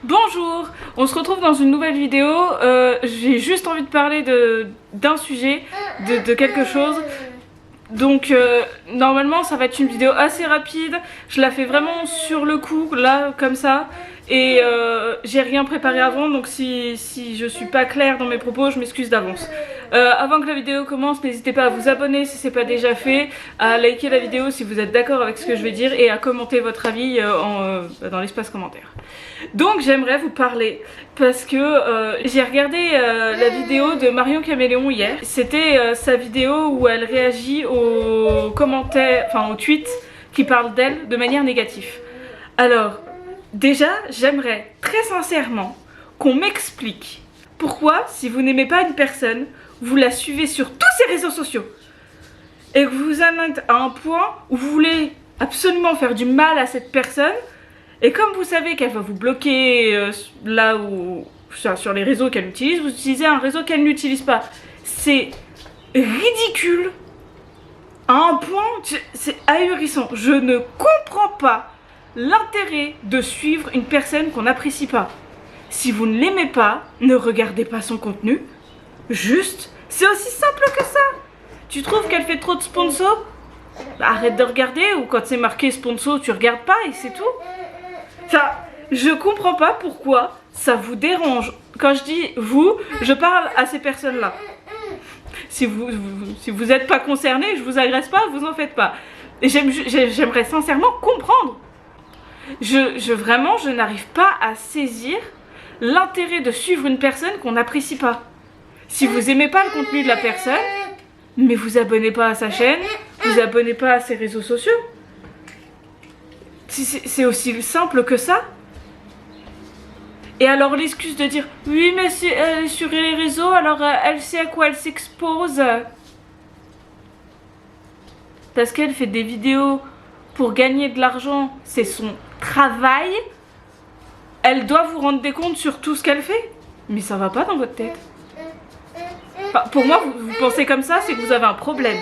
Bonjour, on se retrouve dans une nouvelle vidéo. J'ai juste envie de parler d'un sujet, de quelque chose. Donc normalement ça va être une vidéo assez rapide. Je la fais vraiment sur le coup, là, comme ça. Et j'ai rien préparé avant, donc si je suis pas claire dans mes propos, je m'excuse d'avance. Avant que la vidéo commence, n'hésitez pas à vous abonner si c'est pas déjà fait, à liker la vidéo si vous êtes d'accord avec ce que je vais dire et à commenter votre avis dans l'espace commentaire. Donc j'aimerais vous parler parce que j'ai regardé la vidéo de Marion Caméléon hier. C'était sa vidéo où elle réagit aux commentaires, enfin aux tweets qui parlent d'elle de manière négative. Alors déjà, j'aimerais très sincèrement qu'on m'explique pourquoi, si vous n'aimez pas une personne, vous la suivez sur tous ces réseaux sociaux et que vous en êtes à un point où vous voulez absolument faire du mal à cette personne. Et comme vous savez qu'elle va vous bloquer là où sur les réseaux qu'elle utilise, vous utilisez un réseau qu'elle n'utilise pas. C'est ridicule à un point, c'est ahurissant. Je ne comprends pas l'intérêt de suivre une personne qu'on n'apprécie pas. Si vous ne l'aimez pas, ne regardez pas son contenu. Juste, c'est aussi simple que ça. Tu trouves qu'elle fait trop de sponsors? Bah, arrête de regarder, ou quand c'est marqué sponsor, tu regardes pas et c'est tout. Ça, je comprends pas pourquoi ça vous dérange. Quand je dis vous, je parle à ces personnes-là. Si vous êtes pas concerné, je vous agresse pas, vous en faites pas. Et j'aimerais sincèrement comprendre. Vraiment, je n'arrive pas à saisir l'intérêt de suivre une personne qu'on n'apprécie pas. Si vous aimez pas le contenu de la personne, mais vous abonnez pas à sa chaîne, vous abonnez pas à ses réseaux sociaux. C'est aussi simple que ça. Et alors l'excuse de dire oui mais elle est sur les réseaux, alors elle sait à quoi elle s'expose. Parce qu'elle fait des vidéos pour gagner de l'argent, c'est son travail. Elle doit vous rendre des comptes sur tout ce qu'elle fait. Mais ça va pas dans votre tête. Enfin, pour moi, vous pensez comme ça, c'est que vous avez un problème.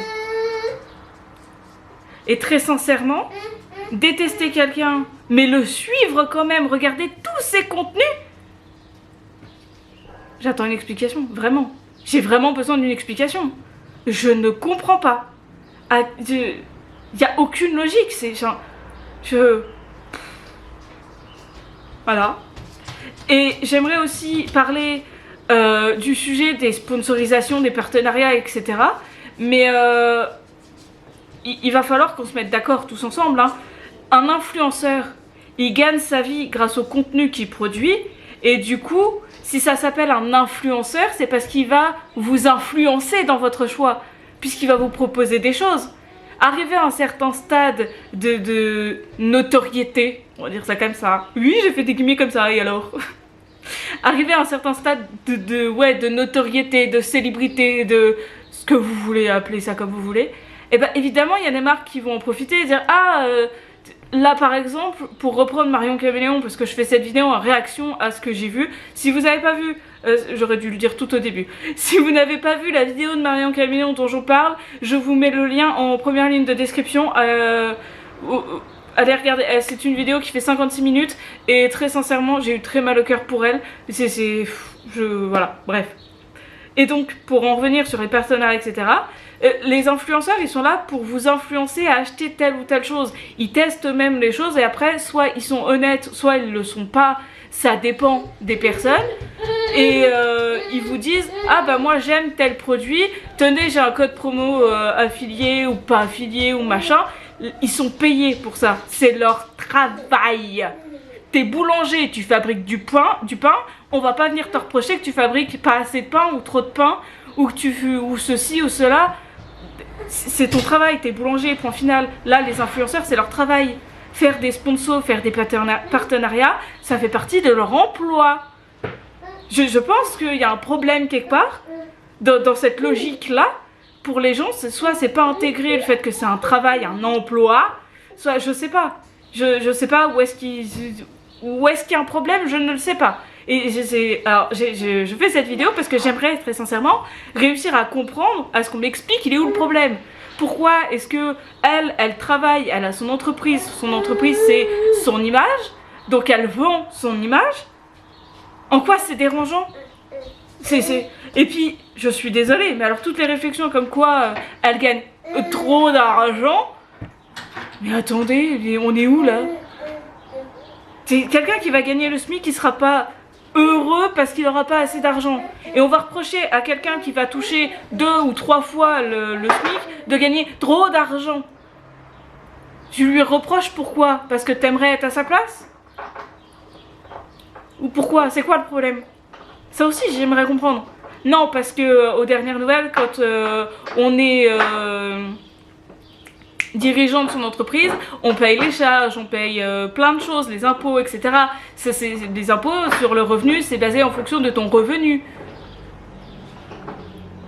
Et très sincèrement, détester quelqu'un, mais le suivre quand même, regarder tous ses contenus. J'attends une explication, vraiment. J'ai vraiment besoin d'une explication. Je ne comprends pas. Il n'y a aucune logique, c'est genre... Voilà. Et j'aimerais aussi parler du sujet des sponsorisations, des partenariats, etc. Mais il va falloir qu'on se mette d'accord tous ensemble, hein. Un influenceur, il gagne sa vie grâce au contenu qu'il produit. Et du coup, si ça s'appelle un influenceur, c'est parce qu'il va vous influencer dans votre choix. Puisqu'il va vous proposer des choses. Arrivé à un certain stade de notoriété, on va dire ça comme ça. Oui, j'ai fait des guillemets comme ça, et alors? Arrivé à un certain stade de notoriété, de célébrité, de ce que vous voulez appeler ça comme vous voulez. Et bien évidemment, il y a des marques qui vont en profiter et dire ah... Là par exemple, pour reprendre Marion Caméléon, parce que je fais cette vidéo en réaction à ce que j'ai vu. Si vous n'avez pas vu, j'aurais dû le dire tout au début. Si vous n'avez pas vu la vidéo de Marion Caméléon dont je vous parle, je vous mets le lien en première ligne de description. Allez regarder, c'est une vidéo qui fait 56 minutes et très sincèrement j'ai eu très mal au cœur pour elle. Voilà, bref. Et donc pour en revenir sur les partenariats, etc. Les influenceurs, ils sont là pour vous influencer à acheter telle ou telle chose. Ils testent eux-mêmes les choses et après, soit ils sont honnêtes, soit ils le sont pas. Ça dépend des personnes. Et ils vous disent ah bah moi j'aime tel produit. Tenez, j'ai un code promo affilié ou pas affilié ou machin. Ils sont payés pour ça. C'est leur travail. T'es boulanger, tu fabriques du pain. On va pas venir te reprocher que tu fabriques pas assez de pain ou trop de pain ou que ou ceci ou cela. C'est ton travail, t'es boulanger, point final. Là, les influenceurs, c'est leur travail. Faire des sponsors, faire des partenariats, ça fait partie de leur emploi. Je pense qu'il y a un problème quelque part dans cette logique-là. Pour les gens, soit c'est pas intégré le fait que c'est un travail, un emploi, soit je sais pas. Je sais pas où est-ce qu'il y a un problème, je ne le sais pas. Et je fais cette vidéo parce que j'aimerais très sincèrement réussir à comprendre, à ce qu'on m'explique il est où le problème. Pourquoi est-ce que elle travaille, elle a son entreprise c'est son image, donc elle vend son image. En quoi c'est dérangeant? Et puis, je suis désolée, mais alors toutes les réflexions comme quoi elle gagne trop d'argent. Mais attendez, on est où là? C'est quelqu'un qui va gagner le SMIC qui sera pas heureux parce qu'il n'aura pas assez d'argent. Et on va reprocher à quelqu'un qui va toucher 2 ou 3 fois le SMIC de gagner trop d'argent. Tu lui reproches pourquoi? Parce que t'aimerais être à sa place? Ou pourquoi? C'est quoi le problème? Ça aussi j'aimerais comprendre. Non, parce que aux dernières nouvelles, quand on est dirigeant de son entreprise, on paye les charges, on paye plein de choses, les impôts, etc. Ça, c'est des impôts sur le revenu, c'est basé en fonction de ton revenu.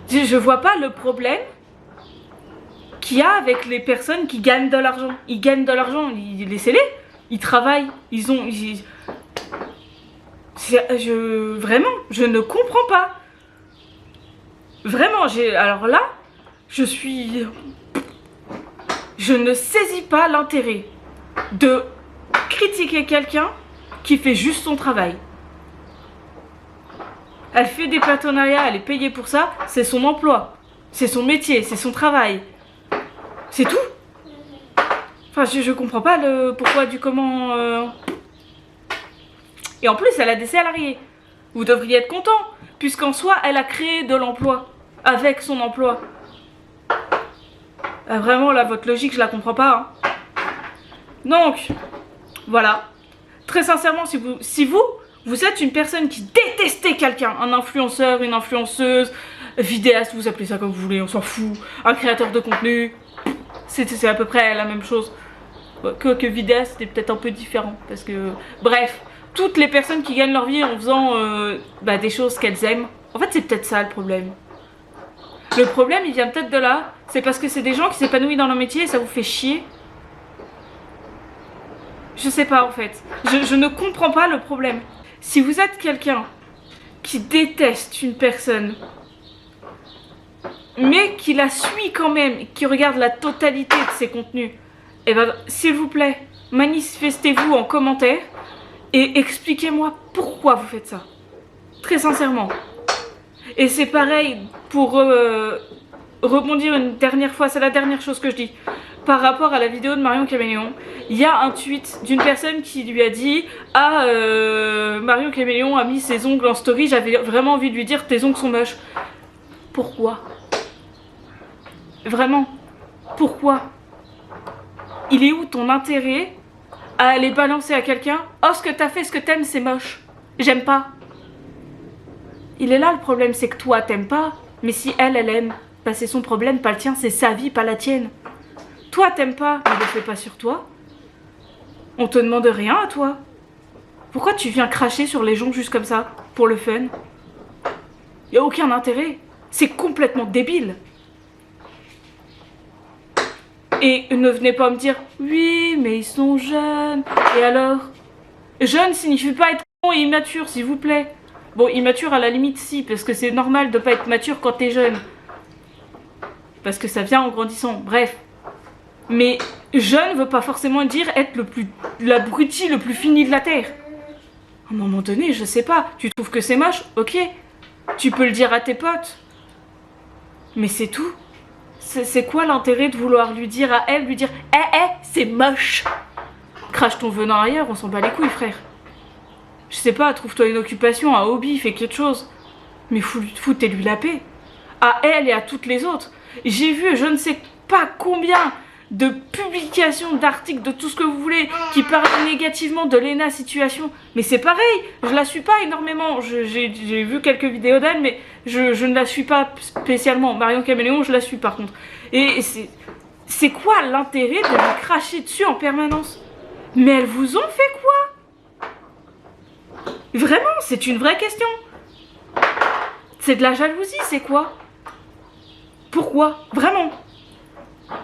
Je vois pas le problème qu'il y a avec les personnes qui gagnent de l'argent. Ils gagnent de l'argent, laissez-les, ils travaillent, vraiment, je ne comprends pas. Vraiment, alors là, je ne saisis pas l'intérêt de critiquer quelqu'un qui fait juste son travail. Elle fait des partenariats, elle est payée pour ça, c'est son emploi, c'est son métier, c'est son travail. C'est tout. Enfin, je comprends pas le pourquoi du comment. Et en plus, elle a des salariés. Vous devriez être content, puisqu'en soi, elle a créé de l'emploi avec son emploi. Vraiment, là, votre logique, je la comprends pas. Hein. Donc, voilà. Très sincèrement, si vous êtes une personne qui détestait quelqu'un, un influenceur, une influenceuse, vidéaste, vous appelez ça comme vous voulez, on s'en fout, un créateur de contenu, c'est à peu près la même chose. Que vidéaste, c'était peut-être un peu différent, parce que, bref, toutes les personnes qui gagnent leur vie en faisant des choses qu'elles aiment, en fait, c'est peut-être ça le problème. Le problème, il vient peut-être de là, c'est parce que c'est des gens qui s'épanouissent dans leur métier et ça vous fait chier. Je sais pas en fait, je ne comprends pas le problème. Si vous êtes quelqu'un qui déteste une personne, mais qui la suit quand même, qui regarde la totalité de ses contenus, eh ben s'il vous plaît, manifestez-vous en commentaire et expliquez-moi pourquoi vous faites ça. Très sincèrement. Et c'est pareil pour rebondir une dernière fois, c'est la dernière chose que je dis. Par rapport à la vidéo de Marion Caméléon, il y a un tweet d'une personne qui lui a dit « Ah, Marion Caméléon a mis ses ongles en story, j'avais vraiment envie de lui dire tes ongles sont moches. » Pourquoi? Vraiment, pourquoi? Il est où ton intérêt à aller balancer à quelqu'un « Oh, ce que t'as fait, ce que t'aimes, c'est moche. J'aime pas. » Il est là le problème, c'est que toi t'aimes pas, mais si elle aime, bah c'est son problème, pas le tien, c'est sa vie, pas la tienne. Toi t'aimes pas, mais le fais pas sur toi. On te demande rien à toi. Pourquoi tu viens cracher sur les gens juste comme ça, pour le fun? Y a aucun intérêt, c'est complètement débile. Et ne venez pas me dire, oui mais ils sont jeunes, et alors? Jeune signifie pas être con et immature, s'il vous plaît. Bon, immature à la limite si, parce que c'est normal de pas être mature quand t'es jeune. Parce que ça vient en grandissant, bref. Mais jeune veut pas forcément dire être l'abruti le plus fini de la terre. À un moment donné, je sais pas, tu trouves que c'est moche, ok. Tu peux le dire à tes potes. Mais c'est tout. C'est quoi l'intérêt de vouloir lui dire à elle, lui dire c'est moche. Crache ton venin ailleurs, on s'en bat les couilles, frère. Je sais pas, trouve-toi une occupation, un hobby, fais quelque chose. Mais foutez-lui la paix. À elle et à toutes les autres. J'ai vu je ne sais pas combien de publications, d'articles, de tout ce que vous voulez, qui parlent négativement de Léna Situation. Mais c'est pareil, je la suis pas énormément. J'ai vu quelques vidéos d'elle, mais je ne la suis pas spécialement. Marion Caméléon, je la suis par contre. Et c'est quoi l'intérêt de lui cracher dessus en permanence? Mais elles vous ont fait quoi? Vraiment, c'est une vraie question. C'est de la jalousie, c'est quoi? Pourquoi? Vraiment.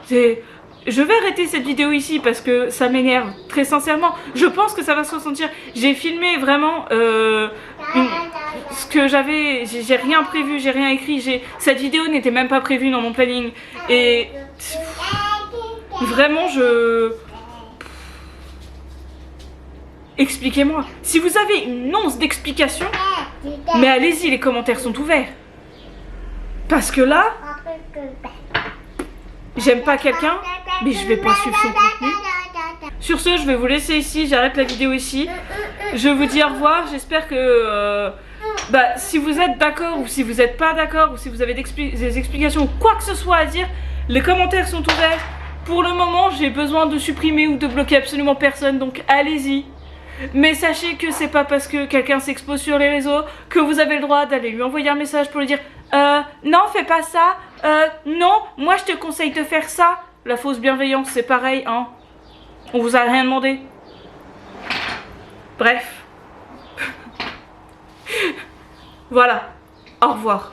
Je vais arrêter cette vidéo ici parce que ça m'énerve, très sincèrement. Je pense que ça va se ressentir. J'ai filmé vraiment ce que j'avais. J'ai rien prévu, j'ai rien écrit. Cette vidéo n'était même pas prévue dans mon planning. Et vraiment, expliquez-moi. Si vous avez une once d'explication, Mais allez-y, les commentaires sont ouverts. Parce que là, j'aime pas quelqu'un, mais je vais pas suivre son contenu. Sur ce, je vais vous laisser ici, j'arrête la vidéo ici. Je vous dis au revoir, j'espère que si vous êtes d'accord ou si vous n'êtes pas d'accord ou si vous avez des explications ou quoi que ce soit à dire, les commentaires sont ouverts. Pour le moment, j'ai besoin de supprimer ou de bloquer absolument personne, donc allez-y. Mais sachez que c'est pas parce que quelqu'un s'expose sur les réseaux que vous avez le droit d'aller lui envoyer un message pour lui dire non, fais pas ça, non, moi je te conseille de faire ça. La fausse bienveillance, c'est pareil, hein. On vous a rien demandé. Bref. Voilà. Au revoir.